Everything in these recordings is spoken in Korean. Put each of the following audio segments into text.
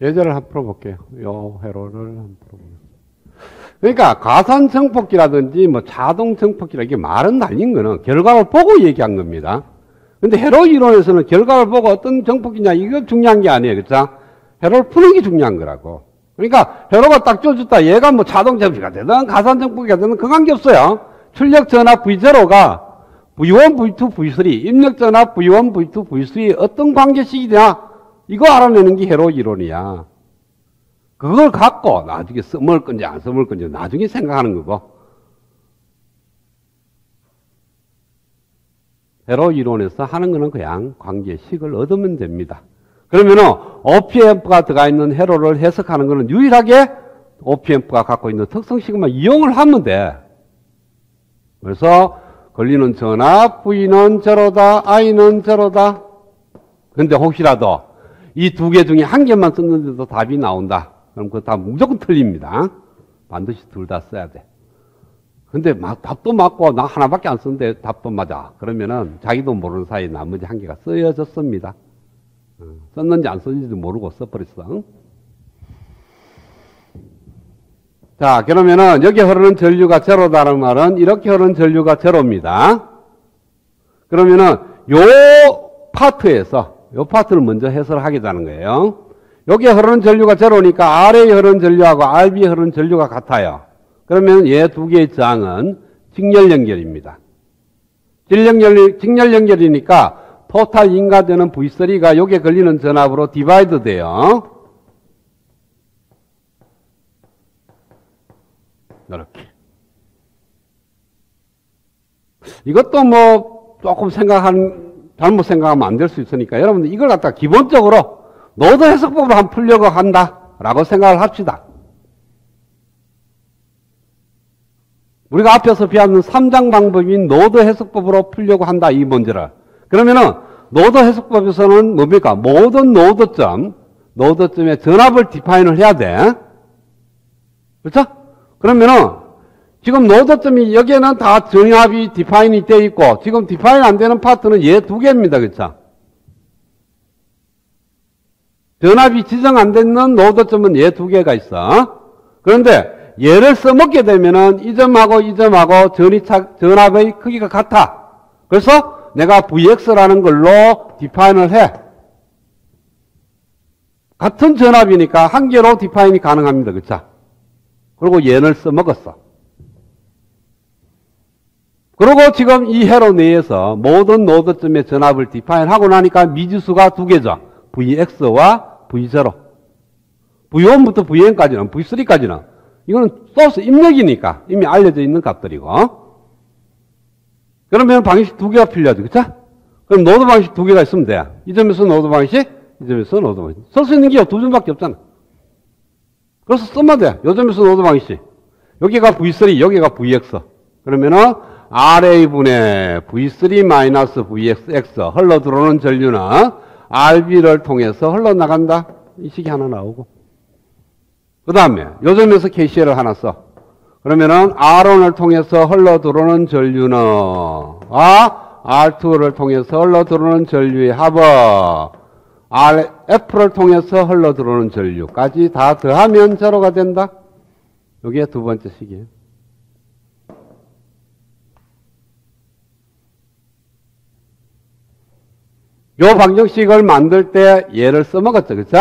예제를 한번 풀어볼게요. 요 회로를 한번 풀어보겠습니다. 그러니까 가산 정폭기라든지 뭐 자동 정폭기라 이게 말은 날린 거는 결과를 보고 얘기한 겁니다. 근데 회로 이론에서는 결과를 보고 어떤 정폭기냐 이거 중요한 게 아니에요. 그렇죠? 회로를 푸는 게 중요한 거라고. 그러니까 회로가 딱 줘줬다. 얘가 뭐 자동 정폭기가 되든 가산 정폭기가 되든 그 관계 없어요. 출력 전압 V0가 V1, V2, V3, 입력 전압 V1, V2, V3 어떤 관계식이냐 이거 알아내는 게 회로 이론이야. 그걸 갖고 나중에 써먹을 건지 안 써먹을 건지 나중에 생각하는 거고. 회로 이론에서 하는 거는 그냥 관계식을 얻으면 됩니다. 그러면은 OPM프가 들어가 있는 회로를 해석하는 거는 유일하게 OPM프가 갖고 있는 특성식만 이용을 하면 돼. 그래서 걸리는 전압 V는 제로다, I는 제로다. 근데 혹시라도 이 두 개 중에 한 개만 썼는데도 답이 나온다. 그럼 그거 다 무조건 틀립니다. 반드시 둘 다 써야 돼. 근데 막 답도 맞고 나 하나밖에 안 썼는데 답도 맞아. 그러면은 자기도 모르는 사이에 나머지 한 개가 쓰여졌습니다. 썼는지 안 썼는지도 모르고 써버렸어. 자, 그러면은 여기 흐르는 전류가 제로다는 말은 이렇게 흐르는 전류가 제로입니다. 그러면은 요 파트를 먼저 해설을 하겠다는 거예요. 여기에 흐르는 전류가 제로니까 아래에 흐르는 전류하고 RB에 흐르는 전류가 같아요. 그러면 얘 두 개의 저항은 직렬 연결입니다. 직렬 연결이니까 토탈 인가되는 V3가 여기에 걸리는 전압으로 디바이드 돼요. 이렇게. 이것도 뭐 조금 잘못 생각하면 안 될 수 있으니까 여러분들 이걸 갖다 기본적으로 노드 해석법으로 한번 풀려고 한다라고 생각을 합시다. 우리가 앞에서 배웠는 3장 방법인 노드 해석법으로 풀려고 한다, 이 문제를. 그러면은 노드 해석법에서는 뭡니까? 모든 노드점에 전압을 디파인을 해야 돼. 그렇죠? 그러면은 지금 노드점이 여기에는 다 전압이 디파인이 되어 있고 지금 디파인 안 되는 파트는 얘 두 개입니다. 그렇죠? 전압이 지정 안 되는 노드점은 얘 두 개가 있어. 그런데 얘를 써먹게 되면은 이 점하고 이 점하고 전압의 크기가 같아. 그래서 내가 Vx라는 걸로 디파인을 해. 같은 전압이니까 한 개로 디파인이 가능합니다. 그렇죠? 그리고 얘를 써먹었어. 그리고 지금 이 회로 내에서 모든 노드점의 전압을 디파인하고 나니까 미지수가 두 개죠. Vx와 V0. V1부터 Vn까지는, V3까지는 이거는 소스 입력이니까 이미 알려져 있는 값들이고. 그러면 방식 두 개가 필요하죠. 그쵸? 그럼 노드 방식 두 개가 있으면 돼. 이 점에서 노드 방식, 이 점에서 노드 방식. 쓸 수 있는 게 두 점밖에 없잖아. 그래서 쓰면 돼. 이 점에서 노드 방식. 여기가 V3, 여기가 Vx. 그러면은 RA분의 V3-VXX 흘러 들어오는 전류는 RB를 통해서 흘러나간다. 이 식이 하나 나오고. 그 다음에 요점에서 KCL을 하나 써. 그러면은 R1을 통해서 흘러 들어오는 전류는 R2를 통해서 흘러 들어오는 전류의 합은 RF를 통해서 흘러 들어오는 전류까지 다 더하면 제로가 된다. 이게 두 번째 식이에요. 요 방정식을 만들 때 얘를 써먹었죠. 그쵸?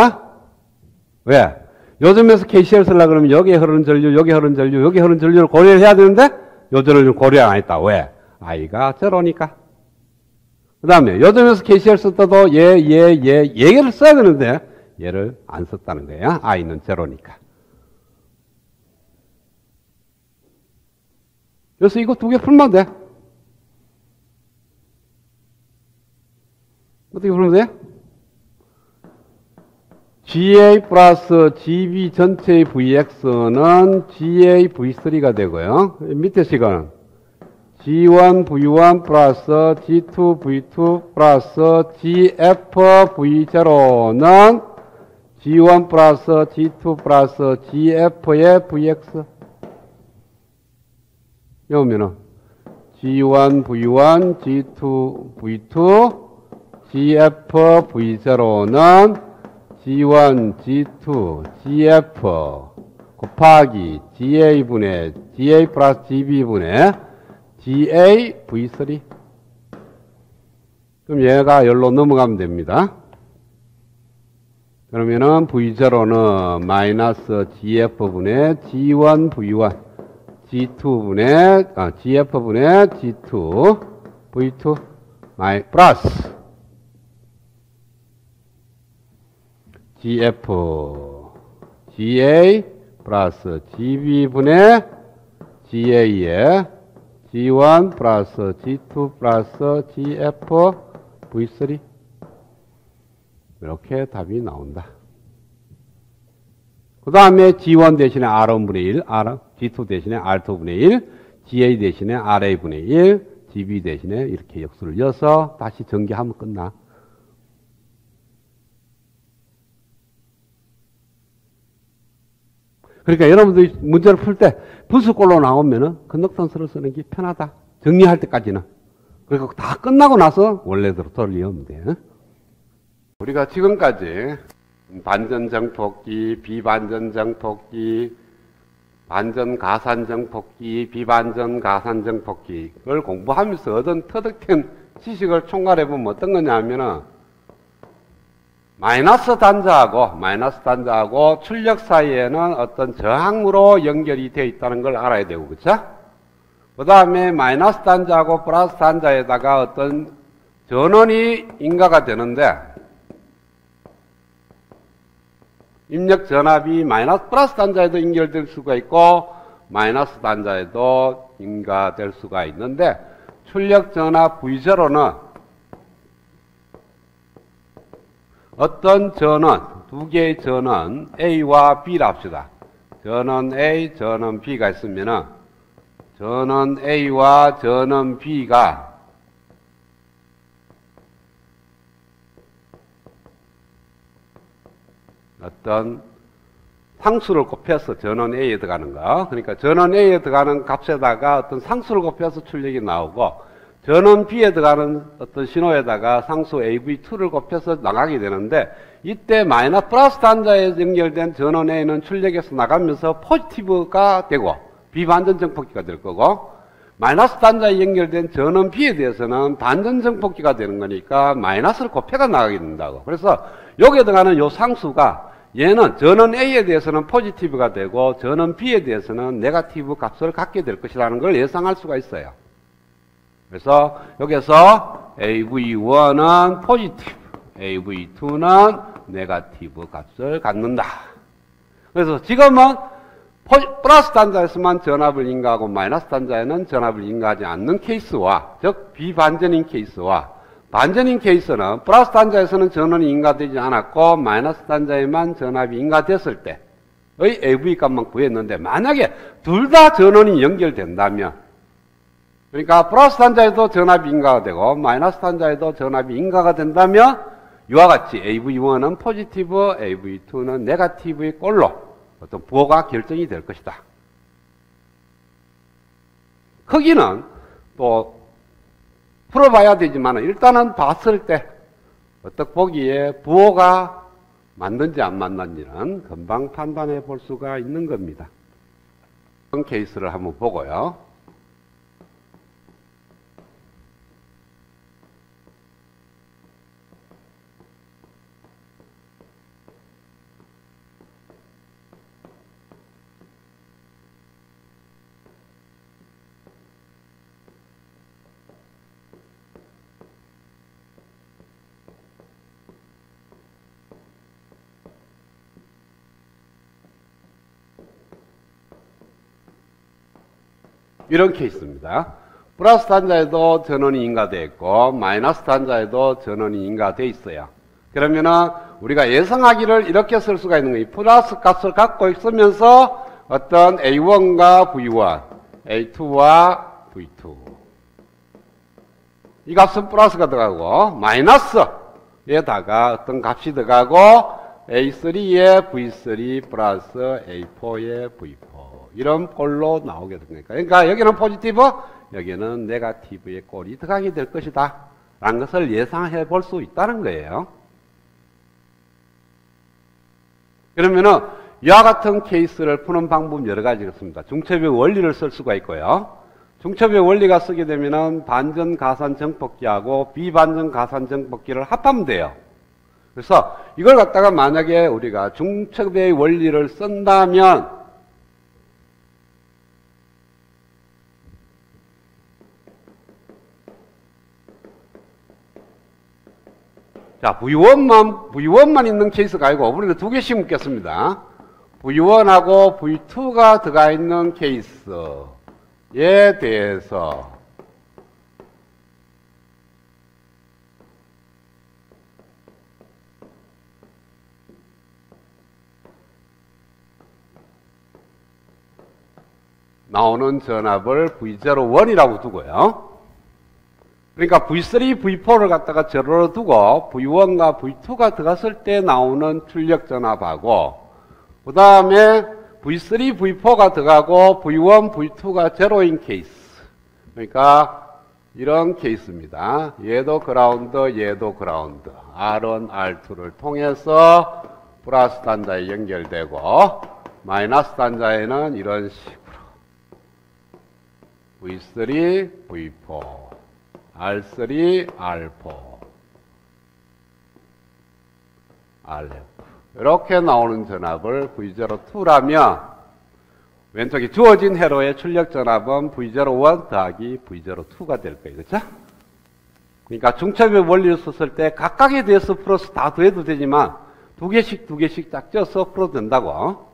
왜? 요즘에서 KCL 쓰려고 그러면 여기에 흐르는 전류, 여기 흐르는 전류, 여기 흐르는 전류를 고려를 해야 되는데 요즘은 고려 안 했다. 왜? I가 제로니까. 그 다음에 요즘에서 KCL 쓸 때도 얘를 써야 되는데 얘를 안 썼다는 거야. I는 제로니까. 그래서 이거 두 개 풀면 돼. 어떻게 풀면 돼? GA 플러스 GB 전체의 VX는 GA V3가 되고요. 밑에 식은 G1 V1 플러스 G2 V2 플러스 GF V0는 G1 플러스 G2 플러스 GF의 VX. 여기면은 G1 V1 G2 V2 GF V0는 G1, G2, GF 곱하기 GA분의 GA 플러스 GB분의 GA V3. 그럼 얘가 열로 넘어가면 됩니다. 그러면은 V0는 마이너스 GF분의 G1 V1 G2분의 GF분의 G2 V2 플러스 GF GA 플러스 GB분의 GA의 G1 플러스 G2 플러스 GF V3. 이렇게 답이 나온다. 그 다음에 G1 대신에 R1분의 1, G2 대신에 R2분의 1, GA 대신에 RA분의 1, GB 대신에 이렇게 역수를 이어서 다시 전개하면 끝나. 그러니까 여러분들이 문제를 풀 때 분수꼴로 나오면은 건너선수를 쓰는 게 편하다. 정리할 때까지는. 그리고 다 끝나고 나서 원래대로 돌리면 돼. 우리가 지금까지 반전정폭기, 비반전정폭기, 반전가산정폭기, 비반전가산정폭기를 공부하면서 얻은 터득된 지식을 총괄해보면 어떤 거냐 하면은 마이너스 단자하고 출력 사이에는 어떤 저항으로 연결이 되어 있다는 걸 알아야 되고, 그쵸? 그 다음에 마이너스 단자하고 플러스 단자에다가 어떤 전원이 인가가 되는데, 입력 전압이 마이너스 플러스 단자에도 연결될 수가 있고, 마이너스 단자에도 인가될 수가 있는데, 출력 전압 V0는 어떤 전원, 두 개의 전원 A와 B라 합시다. 전원 A, 전원 B가 있으면은 전원 A와 전원 B가 어떤 상수를 곱해서 전원 A에 들어가는 거. 그러니까 전원 A에 들어가는 값에다가 어떤 상수를 곱해서 출력이 나오고, 전원 B에 들어가는 어떤 신호에다가 상수 AV2를 곱해서 나가게 되는데, 이때 마이너스 플러스 단자에 연결된 전원 A는 출력에서 나가면서 포지티브가 되고 비반전정폭기가 될 거고, 마이너스 단자에 연결된 전원 B에 대해서는 반전정폭기가 되는 거니까 마이너스를 곱해가 나가게 된다고. 그래서 여기에 들어가는 요 상수가 얘는 전원 A에 대해서는 포지티브가 되고 전원 B에 대해서는 네거티브 값을 갖게 될 것이라는 걸 예상할 수가 있어요. 그래서 여기서 AV1은 포지티브, AV2는 네거티브 값을 갖는다. 그래서 지금은 플러스 단자에서만 전압을 인가하고 마이너스 단자에는 전압을 인가하지 않는 케이스와, 즉 비반전인 케이스와, 반전인 케이스는 플러스 단자에서는 전원이 인가되지 않았고 마이너스 단자에만 전압이 인가됐을 때의 AV 값만 구했는데, 만약에 둘 다 전원이 연결된다면, 그러니까 플러스 단자에도 전압이 인가가 되고 마이너스 단자에도 전압이 인가가 된다면 이와 같이 AV1은 포지티브, AV2는 네거티브의 꼴로 어떤 부호가 결정이 될 것이다. 크기는 또 풀어봐야 되지만 일단은 봤을 때 어떻게 보기에 부호가 맞는지 안 맞는지는 금방 판단해 볼 수가 있는 겁니다. 이런 케이스를 한번 보고요. 이런 케이스입니다. 플러스 단자에도 전원이 인가되어 있고 마이너스 단자에도 전원이 인가되어 있어요. 그러면은 우리가 예상하기를 이렇게 쓸 수가 있는 거예요. 플러스 값을 갖고 있으면서 어떤 A1과 V1, A2와 V2, 이 값은 플러스가 들어가고 마이너스에다가 어떤 값이 들어가고 A3에 V3 플러스 A4에 V4 이런 꼴로 나오게 됩니다. 그러니까 여기는 포지티브, 여기는 네거티브의 꼴이 들어가게 될 것이다 라는 것을 예상해 볼 수 있다는 거예요. 그러면은 이와 같은 케이스를 푸는 방법 여러 가지가 있습니다. 중첩의 원리를 쓸 수가 있고요. 중첩의 원리가 쓰게 되면은 반전 가산 정폭기하고 비반전 가산 정폭기를 합하면 돼요. 그래서 이걸 갖다가 만약에 우리가 중첩의 원리를 쓴다면 자, V1만 있는 케이스가 아니고 우리는 두 개씩 묻겠습니다. V1하고 V2가 들어가 있는 케이스에 대해서 나오는 전압을 V01이라고 두고요. 그러니까 V3, V4를 갖다가 제로로 두고 V1과 V2가 들어갔을 때 나오는 출력 전압하고 그 다음에 V3, V4가 들어가고 V1, V2가 제로인 케이스. 그러니까 이런 케이스입니다. 얘도 그라운드, 얘도 그라운드. R1, R2를 통해서 플러스 단자에 연결되고 마이너스 단자에는 이런 식으로 V3, V4, R3, R4, RF 이렇게 나오는 전압을 V02라면 왼쪽에 주어진 회로의 출력 전압은 V01 더하기 V02가 될 거예요. 그렇죠? 그러니까 중첩의 원리를 썼을 때 각각에 대해서 플러스 다 더해도 되지만 두 개씩 딱 쪄서 풀어도 된다고.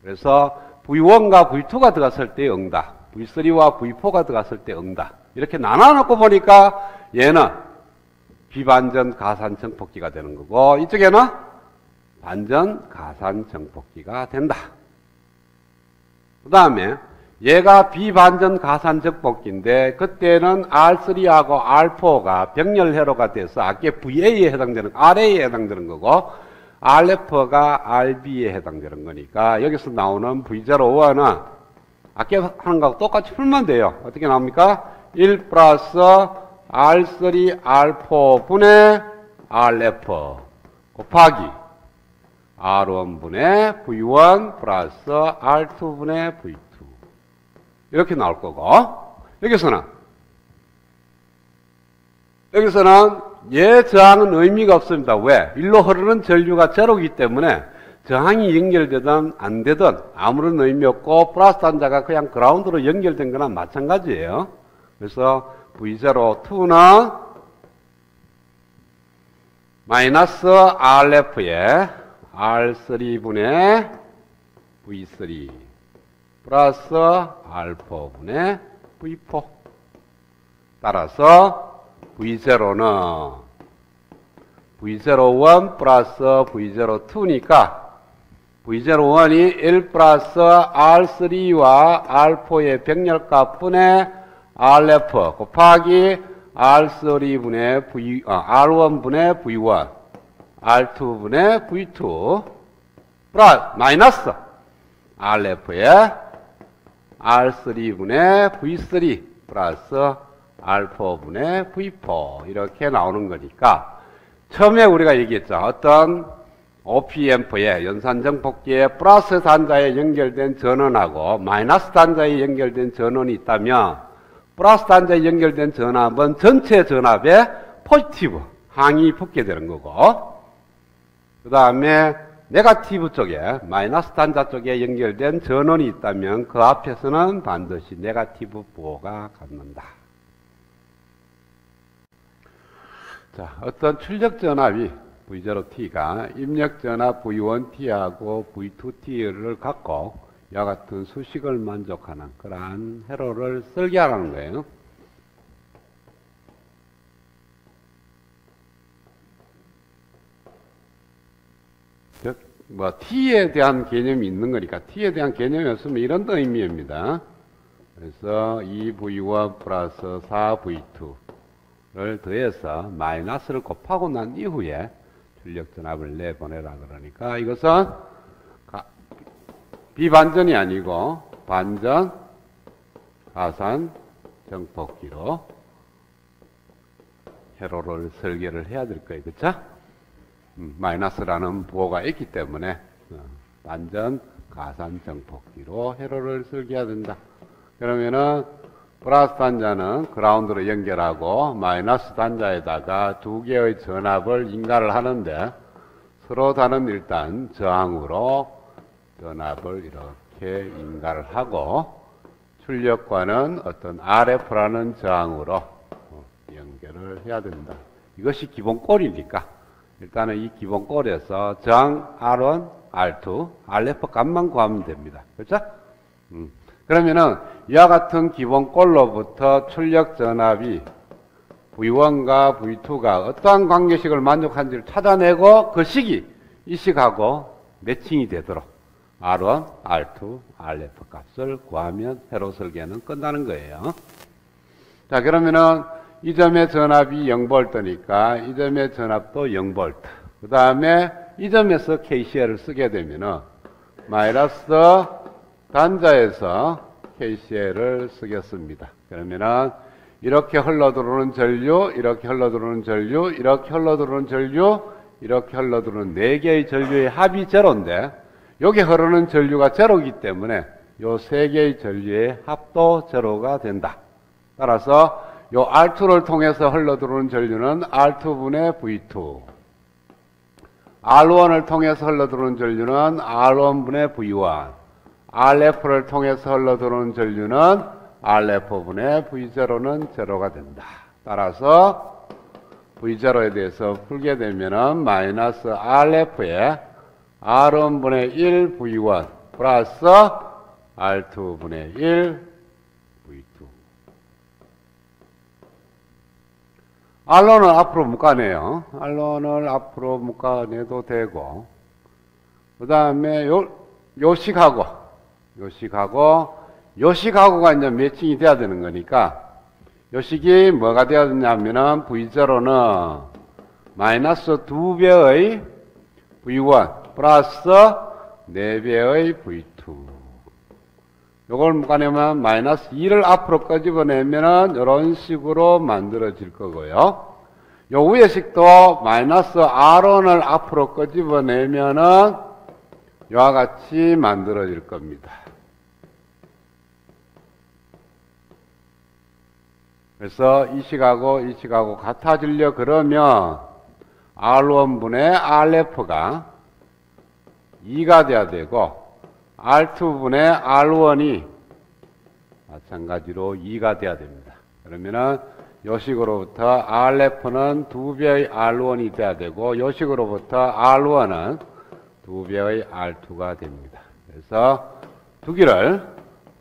그래서 V1과 V2가 들어갔을 때 응다. V3와 V4가 들어갔을 때 응다. 이렇게 나눠놓고 보니까 얘는 비반전 가산 정폭기가 되는 거고 이쪽에는 반전 가산 정폭기가 된다. 그 다음에 얘가 비반전 가산 정폭기인데 그때는 R3하고 R4가 병렬 회로가 돼서 아까 VA에 해당되는 RA에 해당되는 거고 RF가 RB에 해당되는 거니까 여기서 나오는 V01은 아까 하는 거하고 똑같이 풀면 돼요. 어떻게 나옵니까? 1 플러스 R3, R4 분의 RF 곱하기 R1 분의 V1 플러스 R2 분의 V2 이렇게 나올 거고 여기서는 얘 저항은 의미가 없습니다. 왜? 일로 흐르는 전류가 제로이기 때문에 저항이 연결되든 안 되든 아무런 의미 없고 플러스 단자가 그냥 그라운드로 연결된 거나 마찬가지예요. 그래서 V02는 마이너스 RF에 R3분의 V3 플러스 R4분의 V4 따라서 V0는 V01 플러스 V02니까 V01이 1 플러스 R3와 R4의 병렬값 분의 RF 곱하기 R3분의 R1분의 V1 R2분의 V2 플러스 마이너스 RF에 R3분의 V3 플러스 R4분의 V4 이렇게 나오는 거니까 처음에 우리가 얘기했죠. 어떤 OP앰프의 연산정폭기에 플러스 단자에 연결된 전원하고 마이너스 단자에 연결된 전원이 있다면 플러스 단자에 연결된 전압은 전체 전압에 포지티브 항이 붙게 되는 거고 그 다음에 네거티브 쪽에 마이너스 단자 쪽에 연결된 전원이 있다면 그 앞에서는 반드시 네거티브 부호가 갖는다. 자, 어떤 출력 전압이 V0T가 입력 전압 V1T하고 V2T를 갖고 이와 같은 수식을 만족하는 그러한 회로를 설계하라는 거예요. 즉, T에 대한 개념이 있는 거니까 T에 대한 개념이 없으면 이런 의미입니다. 그래서 2V1 플러스 4V2를 더해서 마이너스를 곱하고 난 이후에 출력 전압을 내보내라 그러니까 이것은 비반전이 아니고 반전 가산 정폭기로 회로를 설계를 해야 될 거예요. 그렇죠? 마이너스라는 부호가 있기 때문에 반전 가산 정폭기로 회로를 설계해야 된다. 그러면은 플러스 단자는 그라운드로 연결하고 마이너스 단자에다가 두 개의 전압을 인가를 하는데 서로 다른 일단 저항으로 전압을 이렇게 인가를 하고 출력과는 어떤 RF라는 저항으로 연결을 해야 된다. 이것이 기본 꼴이니까 일단은 이 기본 꼴에서 저항 R1, R2, RF 값만 구하면 됩니다. 그렇죠? 그러면은 이와 같은 기본 꼴로부터 출력 전압이 V1과 V2가 어떠한 관계식을 만족하는지를 찾아내고 그 식이 이 식하고 매칭이 되도록 R1, R2, RF 값을 구하면 회로 설계는 끝나는 거예요. 자, 그러면은 이 점의 전압이 0V니까 이 점의 전압도 0V. 그 다음에 이 점에서 KCL을 쓰게 되면은 마이너스 단자에서 KCL을 쓰겠습니다. 그러면은 이렇게 흘러들어오는 전류, 이렇게 흘러들어오는 전류, 이렇게 흘러들어오는 전류, 이렇게 흘러들어오는 4개의 전류의 합이 제로인데 여기 흐르는 전류가 제로이기 때문에 요 3개의 전류의 합도 제로가 된다. 따라서 요 R2를 통해서 흘러들어오는 전류는 R2분의 V2, R1을 통해서 흘러들어오는 전류는 R1분의 V1, RF를 통해서 흘러들어오는 전류는 RF분의 V0는 제로가 된다. 따라서 V0에 대해서 풀게 되면은 마이너스 RF에 R1분의 1 V1 플러스 R2분의 1 V2. R론을 앞으로 묶어내요. R론을 앞으로 묶어내도 되고, 그 다음에 요 식하고가 이제 매칭이 돼야 되는 거니까, 요 식이 뭐가 돼야 되냐면은 V0는 마이너스 2배의 V1 플러스 4배의 V2. 요걸 묶어내면 마이너스 2를 앞으로 끄집어내면은 이런 식으로 만들어질 거고요. 요 위의 식도 마이너스 R1을 앞으로 끄집어내면은 요와 같이 만들어질 겁니다. 그래서 이 식하고 같아지려 그러면 R1분의 RF가 2가 돼야 되고 R2분의 R1이 마찬가지로 2가 돼야 됩니다. 그러면은 요 식으로부터 RF는 2배의 R1이 돼야 되고 요 식으로부터 R1은 2배의 R2가 됩니다. 그래서 두 개를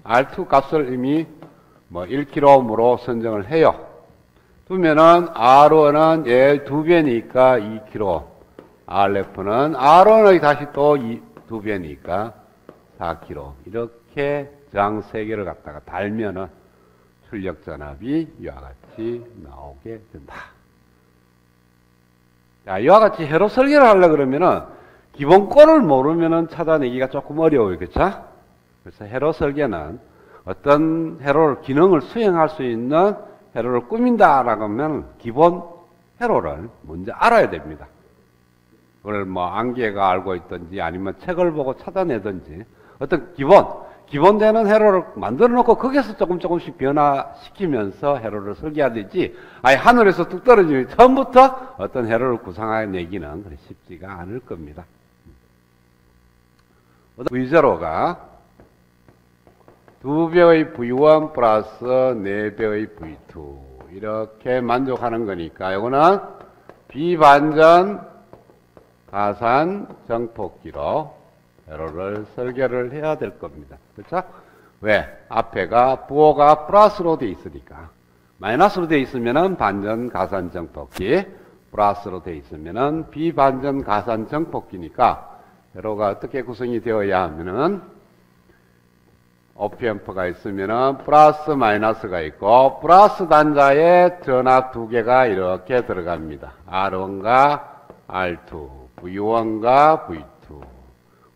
R2 값을 이미 1kΩ으로 선정을 해요. 두면은 R1은 얘 2배니까 2kΩ, RF는 R1의 다시 또 2배니까 4kΩ. 이렇게 저항 3개를 갖다가 달면은 출력 전압이 이와 같이 나오게 된다. 자, 이와 같이 회로 설계를 하려고 그러면은 기본 꼴을 모르면은 찾아내기가 조금 어려워요. 그렇죠? 그래서 회로 설계는 어떤 회로를 기능을 수행할 수 있는 회로를 꾸민다라고 하면 기본 회로를 먼저 알아야 됩니다. 그걸 안개가 알고 있든지 아니면 책을 보고 찾아내든지 어떤 기본되는 회로를 만들어 놓고 거기서 조금씩 변화시키면서 회로를 설계하듯이 아예 하늘에서 뚝 떨어지면 처음부터 어떤 회로를 구상해내기는 그리 쉽지가 않을 겁니다. V0가 2배의 V1 플러스 4배의 V2 이렇게 만족하는 거니까 이거는 비반전 가산 정폭기로 회로를 설계를 해야 될 겁니다. 그렇죠? 왜? 앞에가 부호가 플러스로 되어 있으니까. 마이너스로 되어 있으면은 반전 가산 정폭기, 플러스로 되어 있으면은 비반전 가산 정폭기니까 회로가 어떻게 구성이 되어야 하면은 OP앰프가 있으면은 플러스 마이너스가 있고 플러스 단자에 전압 두 개가 이렇게 들어갑니다. R1과 R2, V1과 V2.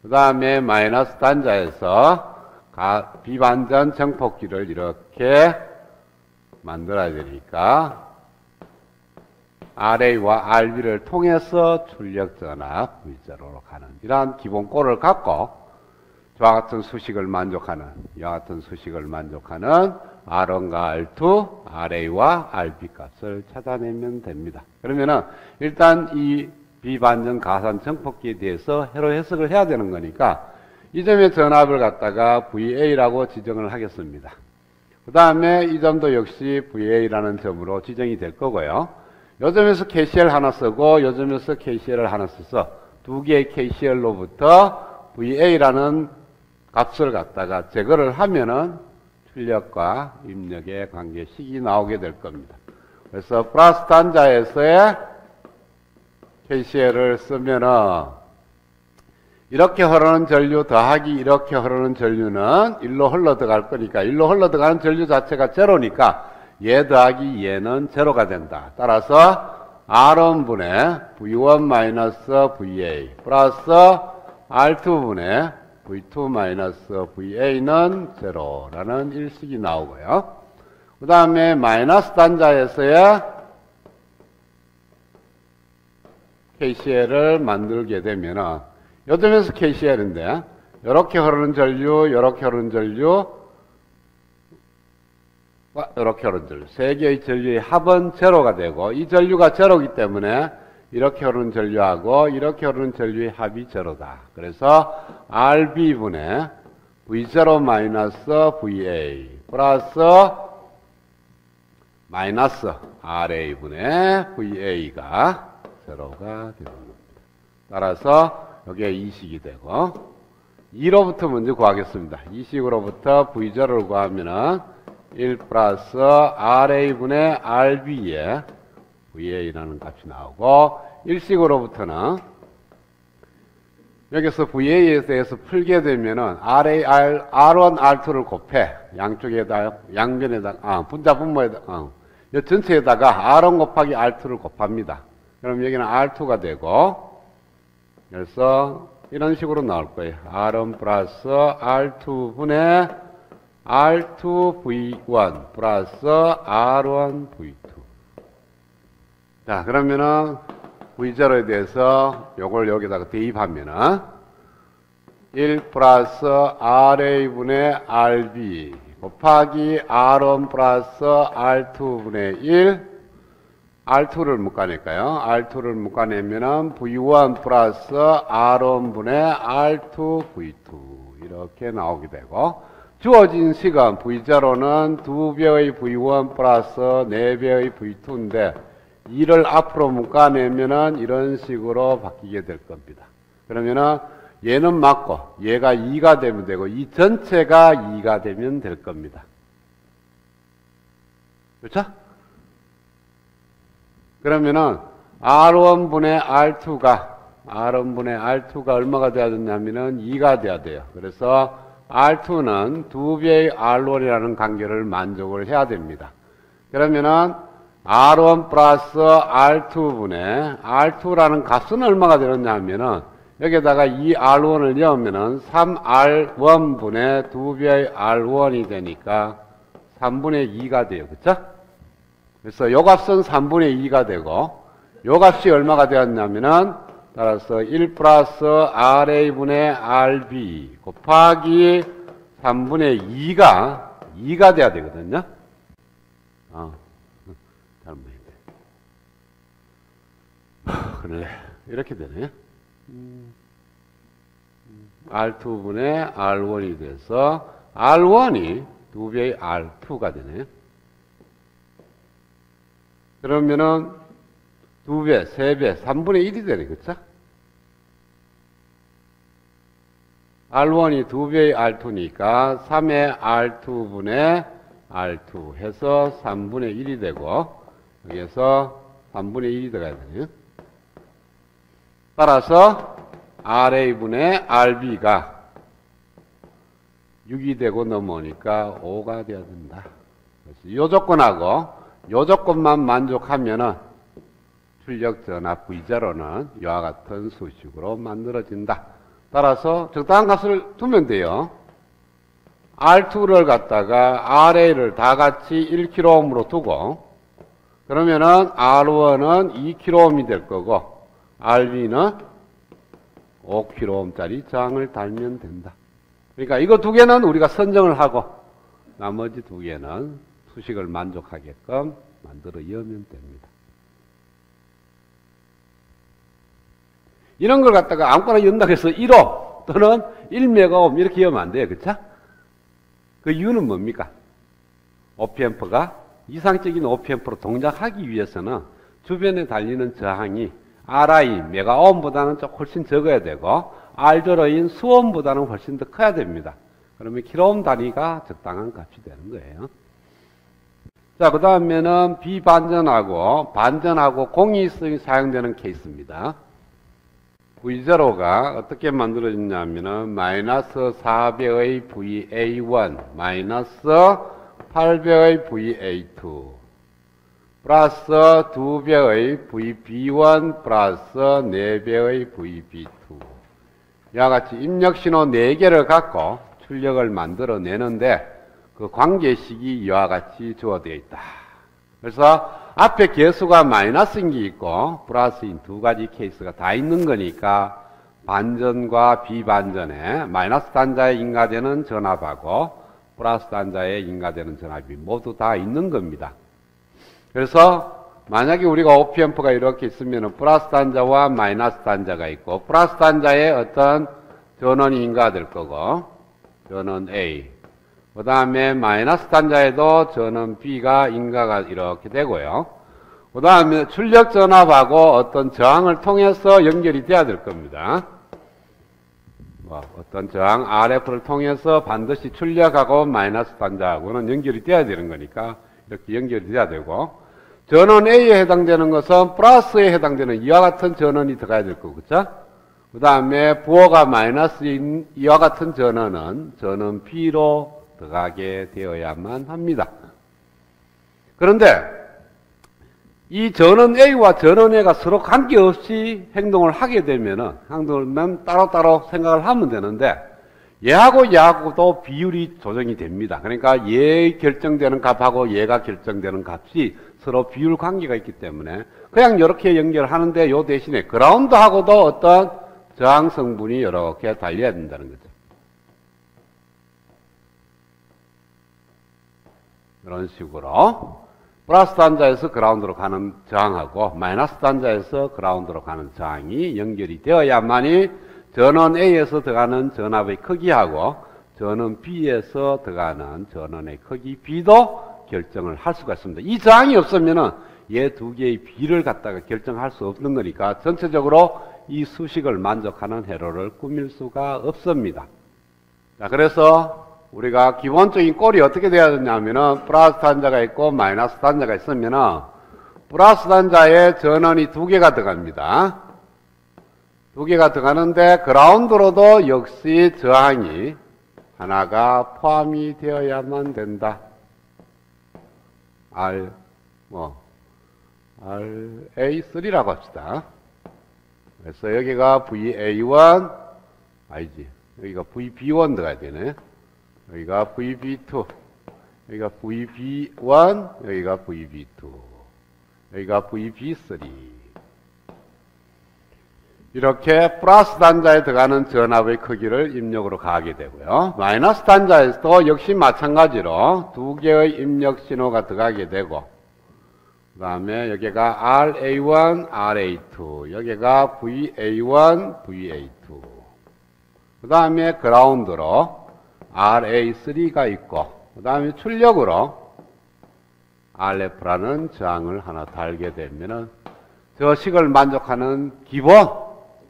그 다음에 마이너스 단자에서 비반전 정폭기를 이렇게 만들어야 되니까 RA와 RB를 통해서 출력 전압 V제로로 가는 이러한 기본 꼴을 갖고 이와 같은 수식을 만족하는 R1과 R2, RA와 RB 값을 찾아내면 됩니다. 그러면은 일단 이 비반전 가산 정폭기에 대해서 회로 해석을 해야 되는 거니까 이 점의 전압을 갖다가 VA라고 지정을 하겠습니다. 그 다음에 이 점도 역시 VA라는 점으로 지정이 될 거고요. 이 점에서 KCL 하나 쓰고 이 점에서 KCL을 하나 써서 두 개의 KCL로부터 VA라는 값을 갖다가 제거를 하면은 출력과 입력의 관계식이 나오게 될 겁니다. 그래서 플러스 단자에서의 KCL을 쓰면은 이렇게 흐르는 전류 더하기 이렇게 흐르는 전류는 일로 흘러 들어갈 거니까 일로 흘러 들어가는 전류 자체가 제로니까 얘 더하기 얘는 제로가 된다. 따라서 R1분의 V1-VA 플러스 R2분의 V2-VA는 제로라는 일식이 나오고요. 그 다음에 마이너스 단자에서의 KCL을 만들게 되면은 요점에서 KCL인데 이렇게 흐르는 전류, 이렇게 흐르는 전류, 이렇게 흐르는 전류 세 개의 전류의 합은 제로가 되고 이 전류가 제로이기 때문에 이렇게 흐르는 전류하고 이렇게 흐르는 전류의 합이 제로다. 그래서 RB분의 V0-VA 플러스 마이너스 RA분의 VA가 제로가 되는 겁니다. 따라서 여기에 이식이 되고 2로부터 먼저 구하겠습니다. 이식으로부터 V0를 구하면은 1 플러스 RA분의 RB에 VA라는 값이 나오고 일식으로부터는 여기서 VA에 대해서 풀게 되면은 R1, R2를 곱해 양쪽에다 양변에다 분자 분모에다 이 전체에다가 R1 곱하기 R2를 곱합니다. 그럼 여기는 R2가 되고 그래서 이런 식으로 나올 거예요. R1 플러스 R2분의 R2V1 플러스 R1V2. 자, 그러면은 V0에 대해서 요걸 여기다가 대입하면은 1 플러스 RA분의 RB 곱하기 R1 플러스 R2분의 1 R2를 묶어낼까요? R2를 묶어내면은 V1 플러스 R1분의 R2 V2 이렇게 나오게 되고 주어진 식은 V0는 2배의 V1 플러스 4배의 V2인데 2를 앞으로 묶어내면은 이런 식으로 바뀌게 될 겁니다. 그러면은 얘는 맞고 얘가 2가 되면 되고 이 전체가 2가 되면 될 겁니다. 그렇죠? 그러면은 R1분의 R2가 얼마가 돼야 되냐면은 2가 돼야 돼요. 그래서 R2는 2배의 R1이라는 관계를 만족을 해야 됩니다. 그러면은 R1 플러스 R2분의 R2라는 값은 얼마가 되느냐 하면은 여기에다가 이 R1을 넣으면은 3R1분의 2배의 R1이 되니까 3분의 2가 돼요. 그쵸? 그래서 요 값은 3분의 2가 되고 요 값이 얼마가 되었냐면은 따라서 1 플러스 RA분의 RB 곱하기 3분의 2가 돼야 되거든요. 잘못했네. 그래, 이렇게 되네. R2분의 R1이 돼서 R1이 2배의 R2가 되네. 그러면은 2배, 3배, 3분의 1이 되네. 그쵸? R1이 2배의 R2니까 3의 R2분의 R2 해서 3분의 1이 되고 여기에서 3분의 1이 들어가야 되네요. 따라서 RA분의 RB가 6이 되고 넘어오니까 5가 되어야 된다. 이 조건하고 이 조건만 만족하면은 출력 전압 V0는 이와 같은 수식으로 만들어진다. 따라서 적당한 값을 두면 돼요. R2를 갖다가 RA를 다 같이 1kΩ으로 두고 그러면은 R1은 2kΩ이 될 거고 RB는 5kΩ짜리 저항을 달면 된다. 그러니까 이거 두 개는 우리가 선정을 하고 나머지 두 개는 수식을 만족하게끔 만들어 여면 됩니다. 이런 걸 갖다가 아무거나 연다고 해서 1호 또는 1메가옴 이렇게 여면 안 돼요. 그쵸? 그 이유는 뭡니까? 오피앰프가 이상적인 오피앰프로 동작하기 위해서는 주변에 달리는 저항이 RI, 메가옴보다는 좀 훨씬 적어야 되고 R조로인 수옴보다는 훨씬 더 커야 됩니다. 그러면 킬로옴 단위가 적당한 값이 되는 거예요. 자, 그 다음에는 반전하고 공이 사용되는 케이스입니다. V0가 어떻게 만들어졌냐면은 마이너스 400의 VA1 마이너스 800의 VA2 플러스 2배의 VB1 플러스 4배의 VB2 이와 같이 입력신호 4개를 갖고 출력을 만들어내는데 그 관계식이 이와 같이 주어되어 있다. 그래서 앞에 개수가 마이너스인 게 있고 플러스인 두 가지 케이스가 다 있는 거니까 반전과 비반전에 마이너스 단자에 인가되는 전압하고 플러스 단자에 인가되는 전압이 모두 다 있는 겁니다. 그래서 만약에 우리가 오피앰프가 이렇게 있으면 플러스 단자와 마이너스 단자가 있고 플러스 단자에 어떤 전원이 인가될 거고 전원 A 그 다음에 마이너스 단자에도 전원 B가 인가가 이렇게 되고요. 그 다음에 출력 전압하고 어떤 저항을 통해서 연결이 돼야 될 겁니다. 어떤 저항 RF를 통해서 반드시 출력하고 마이너스 단자하고는 연결이 돼야 되는 거니까 이렇게 연결이 돼야 되고 전원 A에 해당되는 것은 플러스에 해당되는 이와 같은 전원이 들어가야 될 거고 그렇죠? 그 다음에 부호가 마이너스인 이와 같은 전원은 전원 B로 들어가게 되어야만 합니다. 그런데 이 전원 A와 전원 A가 서로 관계없이 행동을 하게 되면은 따로따로 생각을 하면 되는데 얘하고도 비율이 조정이 됩니다. 그러니까 얘 결정되는 값하고 얘가 결정되는 값이 서로 비율 관계가 있기 때문에 그냥 이렇게 연결하는데 요 대신에 그라운드하고도 어떤 저항 성분이 이렇게 달려야 된다는 거죠. 이런 식으로 플러스 단자에서 그라운드로 가는 저항하고 마이너스 단자에서 그라운드로 가는 저항이 연결이 되어야만이 전원 A에서 들어가는 전압의 크기하고 전원 B에서 들어가는 전원의 크기 B도 결정을 할 수가 있습니다. 이 저항이 없으면은 얘 두 개의 B를 갖다가 결정할 수 없는 거니까 전체적으로 이 수식을 만족하는 회로를 꾸밀 수가 없습니다. 자, 그래서 우리가 기본적인 꼴이 어떻게 돼야 되냐면은 플러스 단자가 있고 마이너스 단자가 있으면은 플러스 단자에 전원이 두 개가 들어갑니다. 두 개가 들어가는데 그라운드로도 역시 저항이 하나가 포함이 되어야만 된다. RA3라고 합시다. 그래서 여기가 VA1 아니지. 여기가 VB1 들어가야 되네. 여기가 VB2, 여기가 VB1, 여기가 VB2, 여기가 VB3. 이렇게 플러스 단자에 들어가는 전압의 크기를 입력으로 가게 되고요. 마이너스 단자에서도 역시 마찬가지로 두 개의 입력 신호가 들어가게 되고 그 다음에 여기가 RA1, RA2, 여기가 VA1, VA2 그 다음에 그라운드로 RA3가 있고 그 다음에 출력으로 RF라는 저항을 하나 달게 되면은 저 식을 만족하는 기본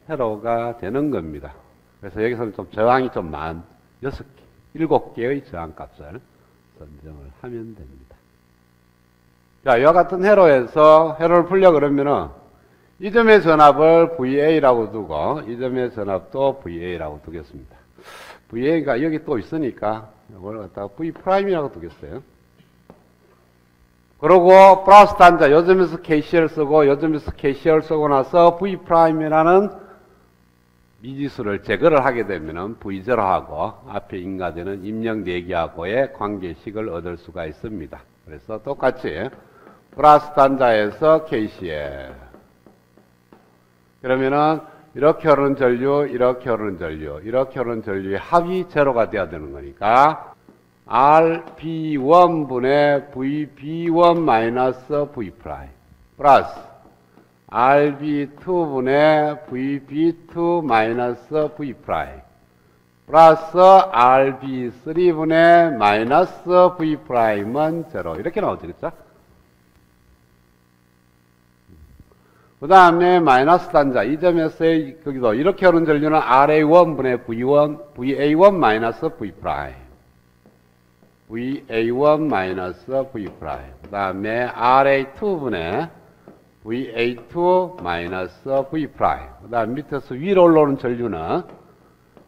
회로가 되는 겁니다. 그래서 여기서는 좀 저항이 좀 7개의 저항 값을 선정을 하면 됩니다. 자, 이와 같은 회로에서 회로를 풀려 그러면은 이 점의 전압을 VA라고 두고 이 점의 전압도 VA라고 두겠습니다. VA가 여기 또 있으니까 이걸 갖다가 V'이라고 두겠어요. 그리고 플러스 단자 요점에서 KCL 쓰고 요점에서 KCL 쓰고 나서 V'이라는 미지수를 제거를 하게 되면은 V0하고 앞에 인가되는 입력 4개하고의 관계식을 얻을 수가 있습니다. 그래서 똑같이 플러스 단자에서 KCl. 그러면은 이렇게 흐르는 전류, 이렇게 흐르는 전류, 이렇게 흐르는 전류의 합이 제로가 돼야 되는 거니까 RB1분의 VB1 마이너스 V 프라임 플러스 RB2분의 VB2 마이너스 V 프라임 플러스 RB3분의 마이너스 V 프라임은 제로. 이렇게 나오죠, 그렇죠? 그 다음에 마이너스 단자 이 점에서의 거기도 이렇게 오는 전류는 RA1분의 VA1 마이너스 V 프라임 VA1 마이너스 V 프라임 그 다음에 RA2분의 VA2 마이너스 V 프라임 그 다음 밑에서 위로 올라오는 전류는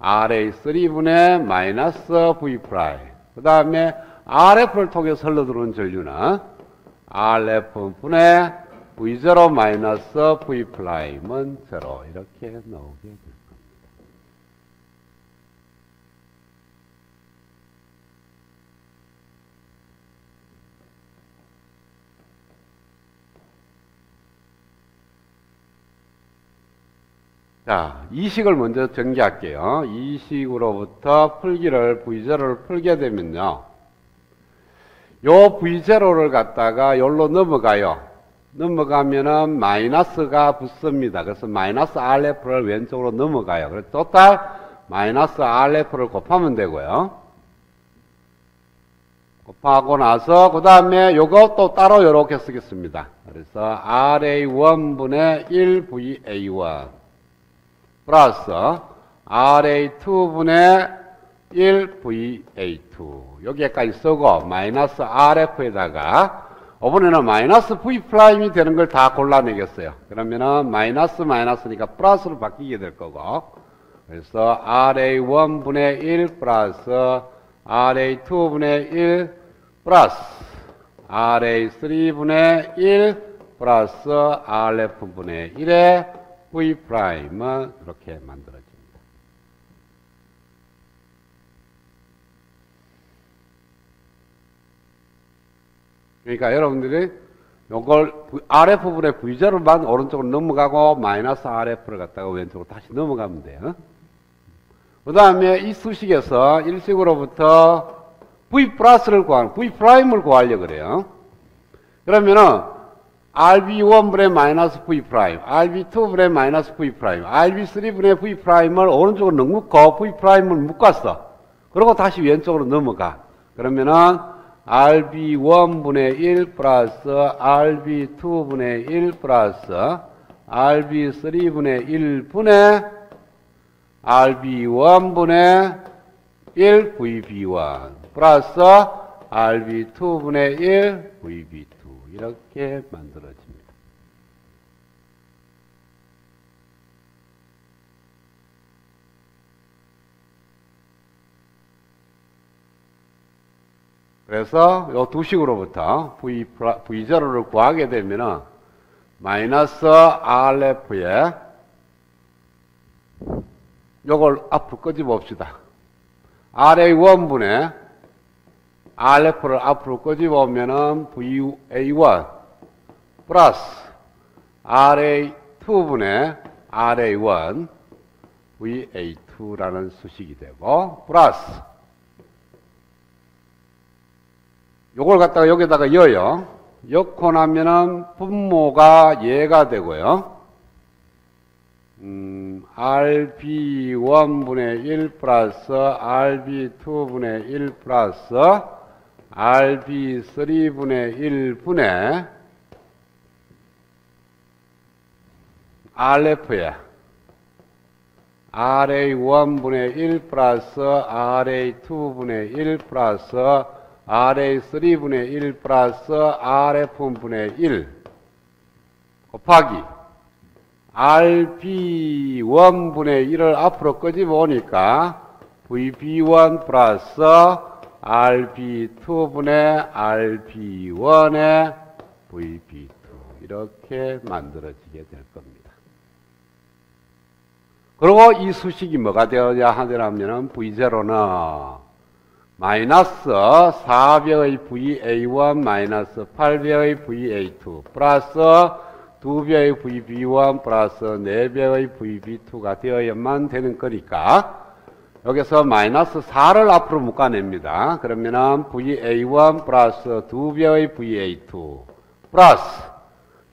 RA3분의 마이너스 V 프라임 그 다음에 RF를 통해서 흘러들어오는 전류는 RF분의 V0 마이너스 V 프라임은 0 이렇게 나오게 될 겁니다. 자, 이 식을 먼저 전개할게요. 이 식으로부터 풀기를 V0를 풀게 되면요. 요 V0를 갖다가 여기로 넘어가요. 넘어가면은 마이너스가 붙습니다. 그래서 마이너스 RF를 왼쪽으로 넘어가요. 그래서 토탈 마이너스 RF를 곱하면 되고요. 곱하고 나서 그 다음에 요거 또 따로 이렇게 쓰겠습니다. 그래서 RA1분의 1VA1 플러스 RA2분의 1VA2 여기까지 쓰고 마이너스 RF에다가 이번에는 마이너스 V 프라임이 되는 걸 다 골라내겠어요. 그러면은 마이너스니까 플러스로 바뀌게 될 거고. 그래서 RA1분의 1 플러스 RA2분의 1 플러스 RA3분의 1 플러스 RF분의 1의 V 프라임은 이렇게 만들어집니다. 그러니까 여러분들이 요걸 RF분의 V0만 오른쪽으로 넘어가고 마이너스 RF를 갖다가 왼쪽으로 다시 넘어가면 돼요. 그 다음에 이 수식에서 일식으로부터 V 플러스를 V 프라임을 구하려고 그래요. 그러면은 RB1분의 마이너스 V 프라임, RB2분의 마이너스 V 프라임, RB3분의 V 프라임을 오른쪽으로 넘고 V 프라임을 묶었어. 그리고 다시 왼쪽으로 넘어가. 그러면은 RB1분의 1 플러스 RB2분의 1 플러스 RB3분의 1분의 RB1분의 1 VB1 플러스 RB2분의 1 VB2 이렇게 만들어집니다. 그래서 이 두 식으로부터 V0를 구하게 되면은 마이너스 RF에 요걸 앞으로 끄집어 봅시다. RA1분의 RF를 앞으로 끄집어 오면은 VA1 플러스 RA2분의 RA1 VA2라는 수식이 되고 플러스 요걸 갖다가 여기다가 여요. 엮고 나면은 분모가 얘가 되고요. RB1분의 1 플러스 RB2분의 1 플러스 RB3분의 1분의 RF에 RA1분의 1 플러스 RA2분의 1 플러스 RA3분의 1 플러스 RF분의 1 곱하기 RB1분의 1을 앞으로 끄집어 오니까 VB1 플러스 RB2분의 RB1의 VB2 이렇게 만들어지게 될 겁니다. 그리고 이 수식이 뭐가 되어야 하냐면 V0는 마이너스 4배의 VA1 마이너스 8배의 VA2 플러스 2배의 VB1 플러스 4배의 VB2가 되어야만 되는 거니까 여기서 마이너스 4를 앞으로 묶어냅니다. 그러면은 VA1 플러스 2배의 VA2 플러스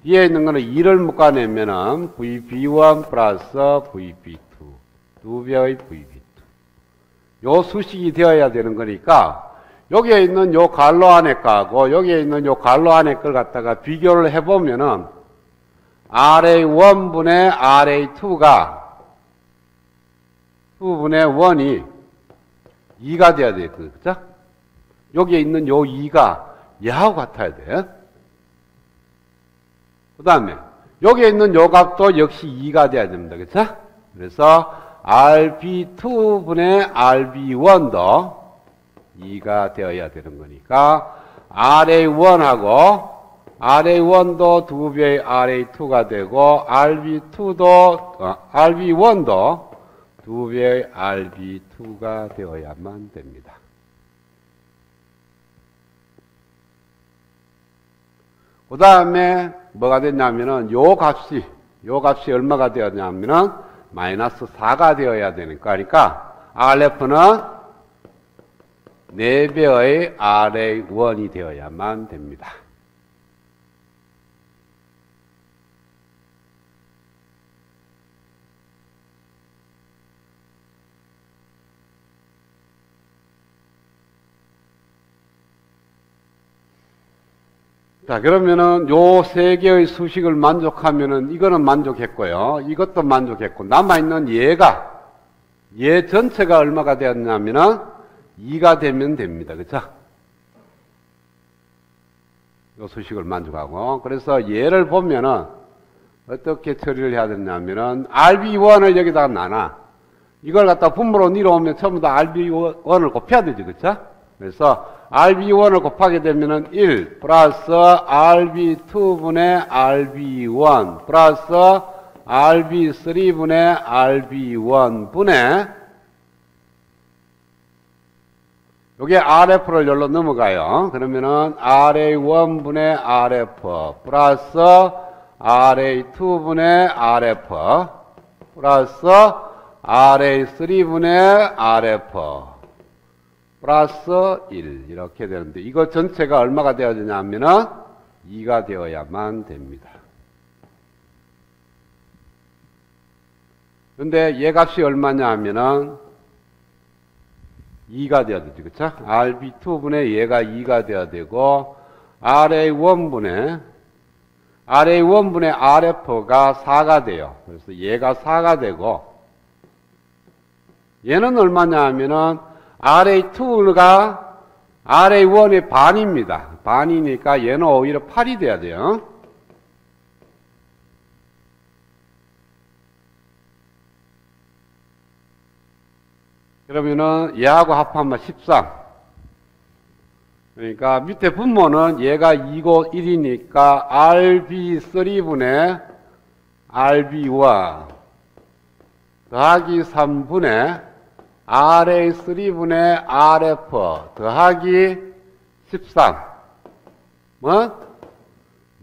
뒤에 있는 거는 2를 묶어내면은 VB1 플러스 VB2 2배의 VB2 요 수식이 되어야 되는 거니까 여기에 있는 요 갈로 안에 거하고 여기에 있는 요 갈로 안에 걸 갖다가 비교를 해보면은 RA1분의 RA2가 2분의 1이 2가 돼야 돼요. 그죠? 여기에 있는 요 2가 얘하고 같아야 돼. 그 다음에 여기에 있는 요 값도 역시 2가 돼야 됩니다. 그죠? 그래서 RB2분의 RB1도 2가 되어야 되는 거니까 RA1하고 RA1도 2배의 RA2가 되고 RB1도 2배의 RB2가 되어야만 됩니다. 그 다음에 뭐가 됐냐면은 요 값이 얼마가 되었냐면은 마이너스 4가 되어야 되니까 그러니까 RF는 4배의 RA1이 되어야만 됩니다. 자, 그러면은 요 세 개의 수식을 만족하면은 이거는 만족했고요. 이것도 만족했고 남아있는 얘 전체가 얼마가 되었냐면은 2가 되면 됩니다. 그쵸? 요 수식을 만족하고 그래서 얘를 보면은 어떻게 처리를 해야 되냐면은 RB1을 여기다가 나눠 이걸 갖다 분모로 내려오면 전부 다 RB1을 곱해야 되죠. 그쵸? 그래서 RB1을 곱하게 되면은 1 플러스 RB2분의 RB1 플러스 RB3분의 RB1 분의 요게 RF를 열로 넘어가요. 그러면은 RA1분의 RF 플러스 RA2분의 RF 플러스 RA3분의 RF 플러스 1 이렇게 되는데 이거 전체가 얼마가 되어야 되냐면은 2가 되어야만 됩니다. 근데 얘 값이 얼마냐 하면은 2가 되어야 되죠. 그쵸? RB2분의 얘가 2가 되어야 되고 RA1분의 RF가 4가 돼요. 그래서 얘가 4가 되고 얘는 얼마냐 하면은 RA2가 RA1의 반입니다. 반이니까 얘는 오히려 8이 돼야 돼요. 그러면은 얘하고 합하면 13. 그러니까 밑에 분모는 얘가 2고 1이니까 RB3분의 RB1 더하기 3분의 RA3분의 RF 더하기 13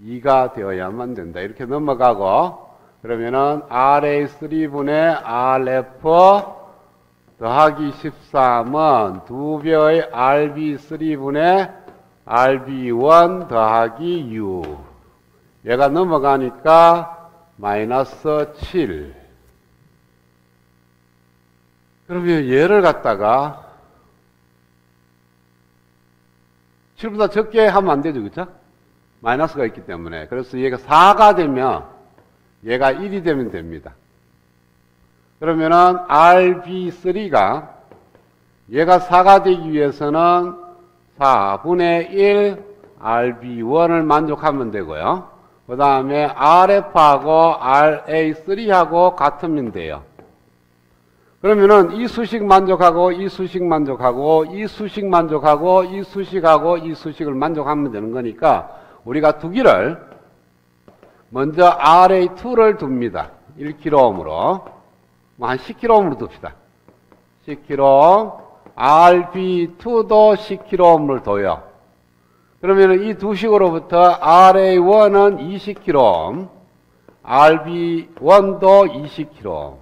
2가 되어야만 된다. 이렇게 넘어가고 그러면은 RA3분의 RF 더하기 13은 2배의 RB3분의 RB1 더하기 6 얘가 넘어가니까 마이너스 7 그러면 얘를 갖다가 7보다 적게 하면 안 되죠. 그쵸? 마이너스가 있기 때문에. 그래서 얘가 4가 되면 얘가 1이 되면 됩니다. 그러면은 RB3가 얘가 4가 되기 위해서는 4분의 1 RB1을 만족하면 되고요. 그 다음에 RF하고 RA3하고 같으면 돼요. 그러면은 이 수식 만족하고 이 수식 만족하고 이 수식 만족하고 이 수식하고 이 수식을 만족하면 되는 거니까 우리가 두기를 먼저 RA2를 둡니다. 1kg으로 한 10kg으로 둡시다. 10kg RB2도 10kΩ을 둬요. 그러면 이 두 식으로부터 RA1은 20kΩ, RB1도 20kΩ.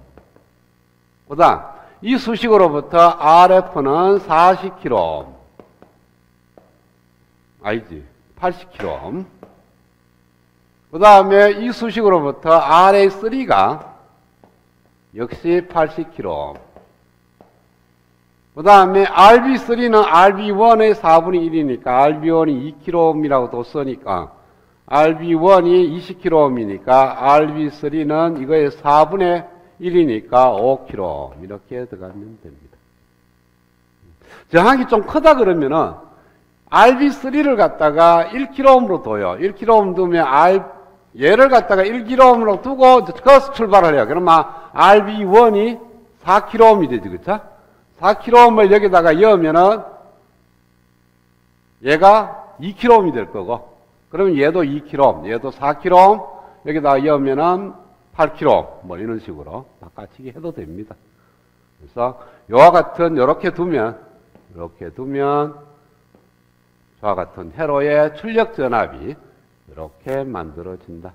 그 다음, 이 수식으로부터 RF는 40kΩ. 아니지, 80kΩ. 그 다음에 이 수식으로부터 RA3가 역시 80kΩ. 그 다음에 RB3는 RB1의 4분의 1이니까 RB1이 2kΩ이라고 뒀으니까 RB1이 20kΩ이니까 RB3는 이거의 4분의 1이니까 5kΩ 이렇게 들어가면 됩니다. 저항이 좀 크다 그러면은 RB3를 갖다가 1kΩ으로 둬요. 1kΩ 두면 얘를 갖다가 1kΩ으로 두고 거기서 출발을 해요. 그러면 RB1이 4kΩ이 되지, 그쵸? 4kΩ을 여기다가 넣으면은 얘가 2kΩ이 될 거고, 그러면 얘도 2kΩ, 얘도 4kΩ, 여기다가 넣으면은 8kΩ, 뭐 이런 식으로 바꿔치기 해도 됩니다. 그래서 요와 같은, 이렇게 두면 저와 같은 회로의 출력 전압이 이렇게 만들어진다.